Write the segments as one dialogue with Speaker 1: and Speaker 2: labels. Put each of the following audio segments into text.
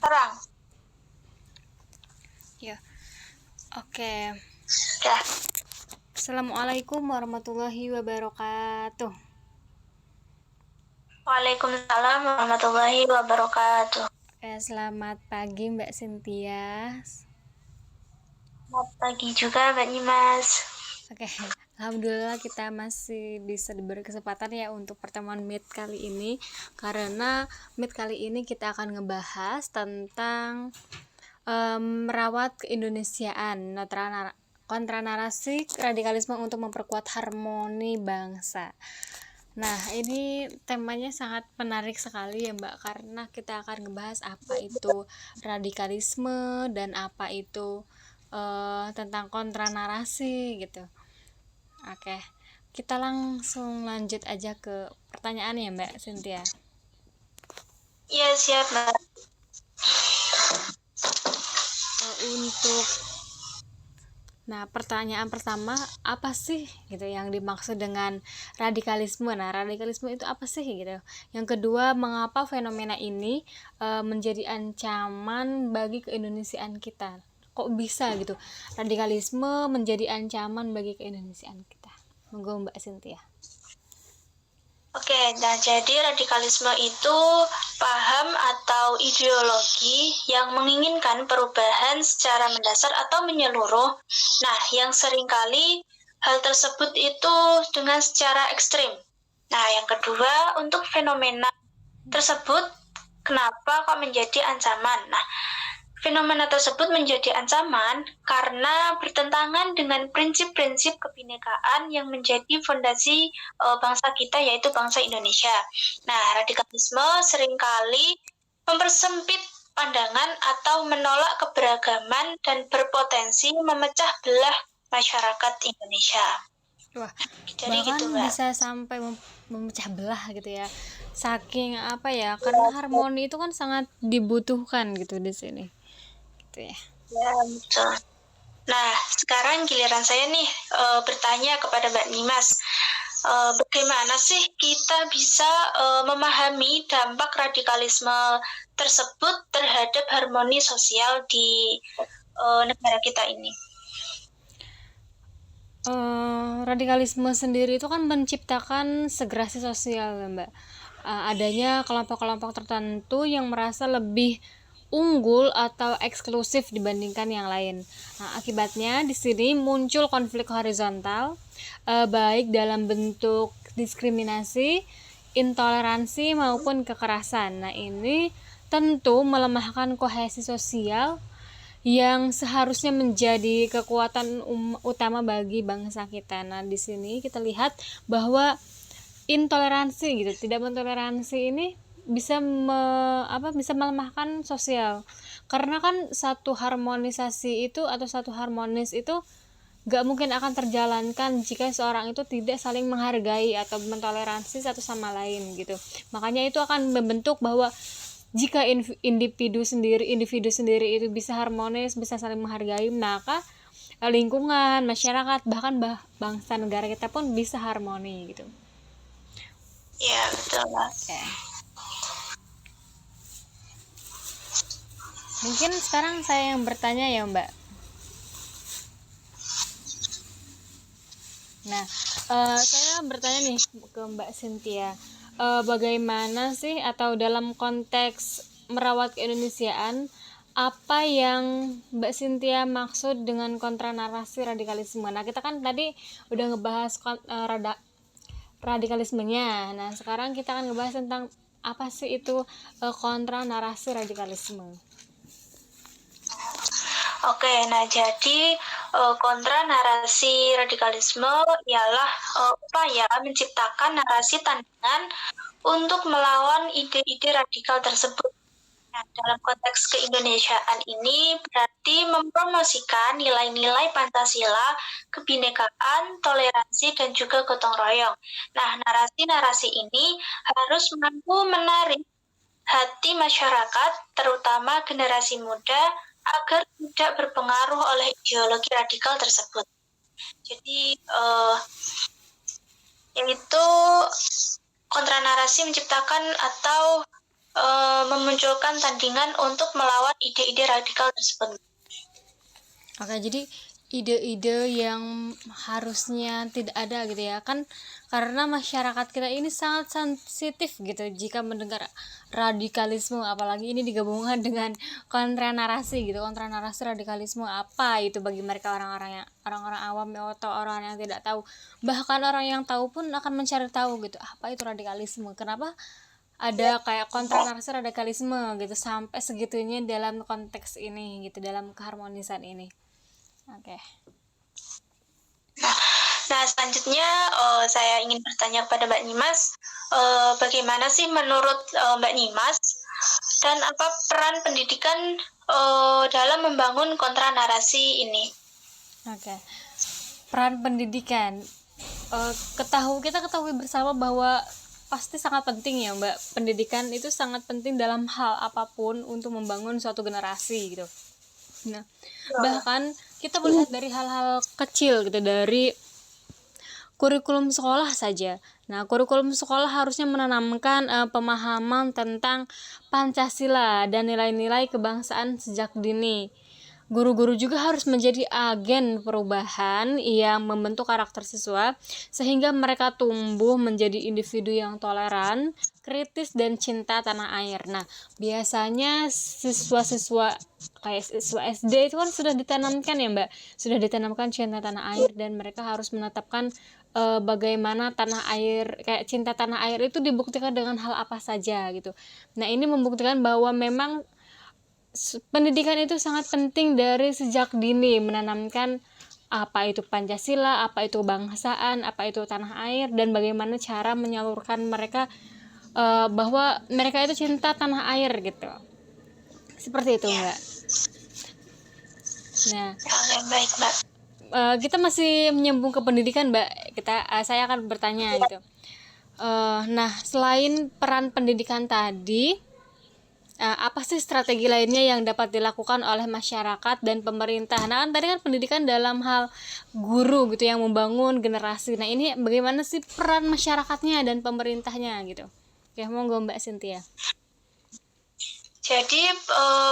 Speaker 1: Sekarang.
Speaker 2: Ya, oke.
Speaker 1: Ya.
Speaker 2: Assalamualaikum warahmatullahi wabarakatuh.
Speaker 1: Waalaikumsalam warahmatullahi wabarakatuh.
Speaker 2: Selamat pagi Mbak Cynthia.
Speaker 1: Selamat pagi juga Mbak Nimas.
Speaker 2: Oke, alhamdulillah kita masih bisa diberi kesempatan ya untuk pertemuan Meet kali ini. Karena Meet kali ini kita akan ngebahas tentang merawat keindonesiaan, kontra narasi radikalisme untuk memperkuat harmoni bangsa. Nah, ini temanya sangat menarik sekali ya Mbak, karena kita akan ngebahas apa itu radikalisme dan apa itu tentang kontra narasi gitu. Oke, kita langsung lanjut aja ke pertanyaan ya Mbak Cynthia.
Speaker 1: Iya siap Mbak.
Speaker 2: Untuk pertanyaan pertama, apa sih gitu yang dimaksud dengan radikalisme? Nah, radikalisme itu apa sih gitu? Yang kedua, mengapa fenomena ini menjadi ancaman bagi keindonesiaan kita? Kok bisa gitu? Radikalisme menjadi ancaman bagi keindonesiaan kita. Monggo Mbak Cynthia.
Speaker 1: Oke, nah jadi radikalisme itu paham atau ideologi yang menginginkan perubahan secara mendasar atau menyeluruh. Nah, yang seringkali hal tersebut itu dengan secara ekstrim. Nah, yang kedua, untuk fenomena tersebut, kenapa kok menjadi ancaman? Nah, fenomena tersebut menjadi ancaman karena bertentangan dengan prinsip-prinsip kebinekaan yang menjadi fondasi bangsa kita, yaitu bangsa Indonesia. Nah, radikalisme seringkali mempersempit pandangan atau menolak keberagaman dan berpotensi memecah belah masyarakat Indonesia.
Speaker 2: Wah,
Speaker 1: Jadi
Speaker 2: bahkan
Speaker 1: gitu, Mbak.
Speaker 2: bisa sampai memecah belah gitu ya. Saking apa ya? Karena harmoni itu kan sangat dibutuhkan gitu di sini. Gitu ya.
Speaker 1: Ya, betul. Nah, sekarang giliran saya nih bertanya kepada Mbak Nimas. Bagaimana sih kita bisa memahami dampak radikalisme tersebut terhadap harmoni sosial di negara kita ini?
Speaker 2: Radikalisme sendiri itu kan menciptakan segregasi sosial ya Mbak. Adanya kelompok-kelompok tertentu yang merasa lebih unggul atau eksklusif dibandingkan yang lain. Nah, akibatnya di sini muncul konflik horizontal, baik dalam bentuk diskriminasi, intoleransi maupun kekerasan. Nah, ini tentu melemahkan kohesi sosial yang seharusnya menjadi kekuatan utama bagi bangsa kita. Nah, di sini kita lihat bahwa intoleransi gitu, tidak mentoleransi ini bisa melemahkan sosial. Karena kan satu harmonisasi itu atau satu harmonis itu gak mungkin akan terjalankan jika seorang itu tidak saling menghargai atau mentoleransi satu sama lain gitu. Makanya itu akan membentuk bahwa jika individu sendiri itu bisa harmonis, bisa saling menghargai, maka lingkungan, masyarakat, bahkan bangsa negara kita pun bisa harmoni gitu.
Speaker 1: Ya, betul, Mbak.
Speaker 2: Oke. Mungkin sekarang saya yang bertanya ya, Mbak. Nah, saya bertanya nih ke Mbak Cynthia, bagaimana sih atau dalam konteks merawat keindonesiaan, apa yang Mbak Cynthia maksud dengan kontra narasi radikalisme? Nah, kita kan tadi udah ngebahas radikalismenya. Nah, sekarang kita akan ngebahas tentang apa sih itu kontra narasi radikalisme.
Speaker 1: Oke, nah jadi kontra narasi radikalisme ialah upaya menciptakan narasi tandingan untuk melawan ide-ide radikal tersebut. Nah, dalam konteks keindonesiaan ini berarti mempromosikan nilai-nilai Pancasila, kebinekaan, toleransi, dan juga gotong royong. Nah, narasi-narasi ini harus mampu menarik hati masyarakat, terutama generasi muda, agar tidak berpengaruh oleh ideologi radikal tersebut. Jadi, yaitu kontra narasi menciptakan atau memunculkan tandingan untuk melawan ide-ide radikal tersebut.
Speaker 2: Oke, jadi ide-ide yang harusnya tidak ada gitu ya kan, karena masyarakat kita ini sangat sensitif gitu jika mendengar radikalisme, apalagi ini digabungkan dengan kontra narasi gitu. Kontra narasi radikalisme apa itu bagi mereka, orang-orang awam atau orang yang tidak tahu, bahkan orang yang tahu pun akan mencari tahu gitu apa itu radikalisme, kenapa ada kayak kontra narasi radikalisme gitu sampai segitunya dalam konteks ini gitu, dalam keharmonisan ini. Oke.
Speaker 1: Nah, selanjutnya saya ingin bertanya kepada Mbak Nimas, bagaimana sih menurut Mbak Nimas dan apa peran pendidikan dalam membangun kontra narasi ini?
Speaker 2: Oke. Peran pendidikan, kita ketahui bersama bahwa pasti sangat penting ya Mbak, pendidikan itu sangat penting dalam hal apapun untuk membangun suatu generasi gitu. Nah, bahkan kita melihat dari hal-hal kecil gitu, dari kurikulum sekolah saja. Nah, kurikulum sekolah harusnya menanamkan pemahaman tentang Pancasila dan nilai-nilai kebangsaan sejak dini. Guru-guru juga harus menjadi agen perubahan yang membentuk karakter siswa sehingga mereka tumbuh menjadi individu yang toleran, kritis, dan cinta tanah air. Nah, biasanya siswa-siswa kayak siswa SD itu kan sudah ditanamkan ya Mbak, sudah ditanamkan cinta tanah air, dan mereka harus menetapkan bagaimana tanah air, kayak cinta tanah air itu dibuktikan dengan hal apa saja gitu. Nah, ini membuktikan bahwa memang pendidikan itu sangat penting dari sejak dini, menanamkan apa itu Pancasila, apa itu kebangsaan, apa itu tanah air, dan bagaimana cara menyalurkan mereka bahwa mereka itu cinta tanah air gitu. Seperti itu Mbak. Nah,
Speaker 1: baik Mbak.
Speaker 2: Kita masih menyambung ke pendidikan Mbak. Saya akan bertanya gitu. Nah, selain peran pendidikan tadi, apa sih strategi lainnya yang dapat dilakukan oleh masyarakat dan pemerintah? Nah, kan tadi kan pendidikan dalam hal guru gitu yang membangun generasi. Nah, ini bagaimana sih peran masyarakatnya dan pemerintahnya gitu? Oke, monggo Mbak Cynthia.
Speaker 1: Jadi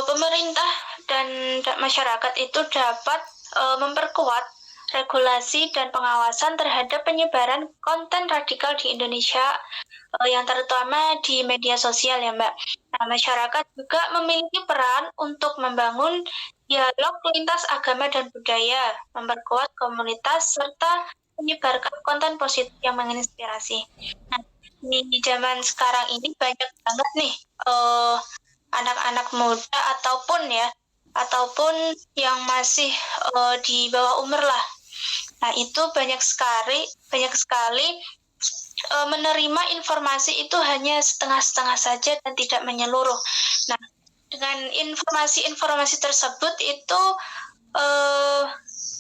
Speaker 1: pemerintah dan masyarakat itu dapat memperkuat regulasi dan pengawasan terhadap penyebaran konten radikal di Indonesia, yang terutama di media sosial ya Mbak. Nah, masyarakat juga memiliki peran untuk membangun dialog lintas agama dan budaya, memperkuat komunitas, serta menyebarkan konten positif yang menginspirasi. Nah, di zaman sekarang ini banyak banget nih anak-anak muda ataupun yang masih di bawah umur lah. Nah, itu banyak sekali menerima informasi itu hanya setengah-setengah saja dan tidak menyeluruh. Nah, dengan informasi-informasi tersebut itu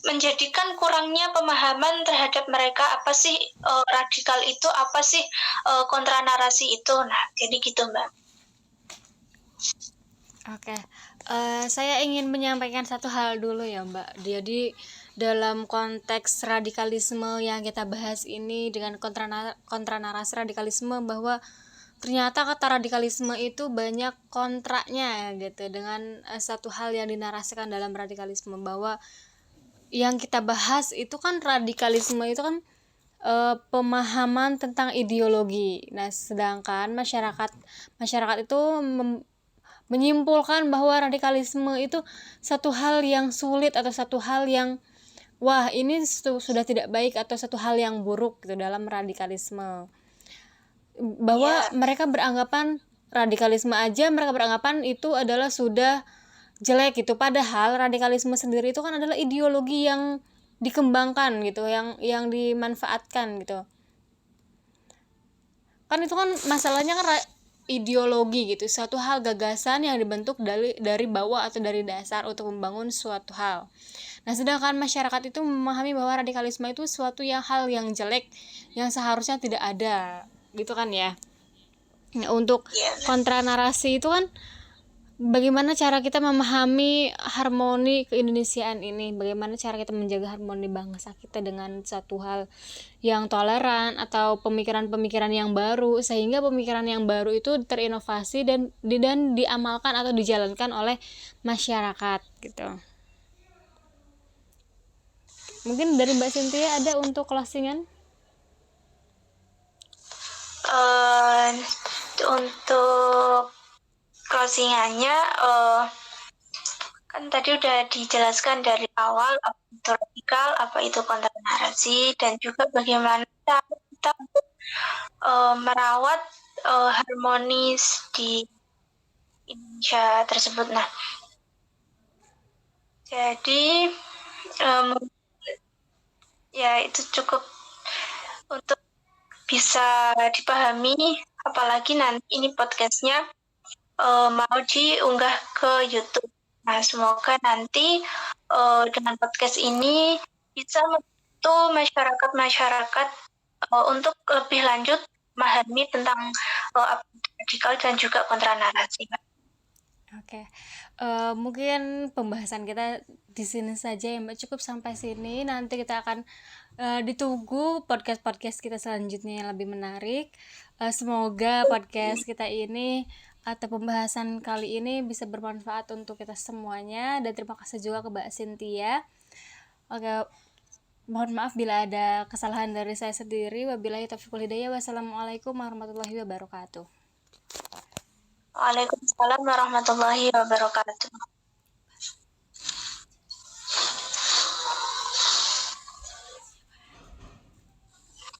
Speaker 1: menjadikan kurangnya pemahaman terhadap mereka, apa sih radikal itu, apa sih kontra narasi itu. Nah, jadi gitu Mbak.
Speaker 2: Oke, saya ingin menyampaikan satu hal dulu ya Mbak. Jadi dalam konteks radikalisme yang kita bahas ini dengan kontra narasi radikalisme, bahwa ternyata kata radikalisme itu banyak kontraknya gitu dengan satu hal yang dinarasikan dalam radikalisme, bahwa yang kita bahas itu kan radikalisme itu kan pemahaman tentang ideologi. Nah, sedangkan masyarakat itu menyimpulkan bahwa radikalisme itu satu hal yang sulit atau satu hal yang wah ini sudah tidak baik atau satu hal yang buruk gitu dalam radikalisme, bahwa mereka beranggapan radikalisme aja mereka beranggapan itu adalah sudah jelek gitu, padahal radikalisme sendiri itu kan adalah ideologi yang dikembangkan gitu, yang dimanfaatkan gitu kan. Itu kan masalahnya kan ideologi gitu, suatu hal gagasan yang dibentuk dari bawah atau dari dasar untuk membangun suatu hal. Nah, sedangkan masyarakat itu memahami bahwa radikalisme itu suatu hal yang jelek yang seharusnya tidak ada gitu kan ya. Nah, untuk kontra narasi itu kan bagaimana cara kita memahami harmoni keindonesiaan ini, bagaimana cara kita menjaga harmoni bangsa kita dengan satu hal yang toleran atau pemikiran-pemikiran yang baru, sehingga pemikiran yang baru itu terinovasi dan diamalkan atau dijalankan oleh masyarakat gitu. Mungkin dari Mbak Cynthia ada untuk closingan?
Speaker 1: Untuk closingannya, kan tadi udah dijelaskan dari awal apa itu radikal, apa itu kontra narasi, dan juga bagaimana kita merawat harmonis di Indonesia tersebut. Nah, jadi ya itu cukup untuk bisa dipahami, apalagi nanti ini podcastnya mau diunggah ke YouTube. Nah, semoga nanti dengan podcast ini bisa membantu masyarakat-masyarakat untuk lebih lanjut memahami tentang apa itu radikal dan juga kontra narasi.
Speaker 2: Oke, mungkin pembahasan kita di sini saja ya Mbak, cukup sampai sini. Nanti kita akan ditunggu podcast-podcast kita selanjutnya yang lebih menarik. Semoga podcast kita ini atau pembahasan kali ini bisa bermanfaat untuk kita semuanya, dan terima kasih juga ke Mbak Cynthia. Oke, mohon maaf bila ada kesalahan dari saya sendiri. Wabillahi taufiq wal hidayah. Wassalamualaikum warahmatullahi wabarakatuh.
Speaker 1: Waalaikumsalam warahmatullahi wabarakatuh.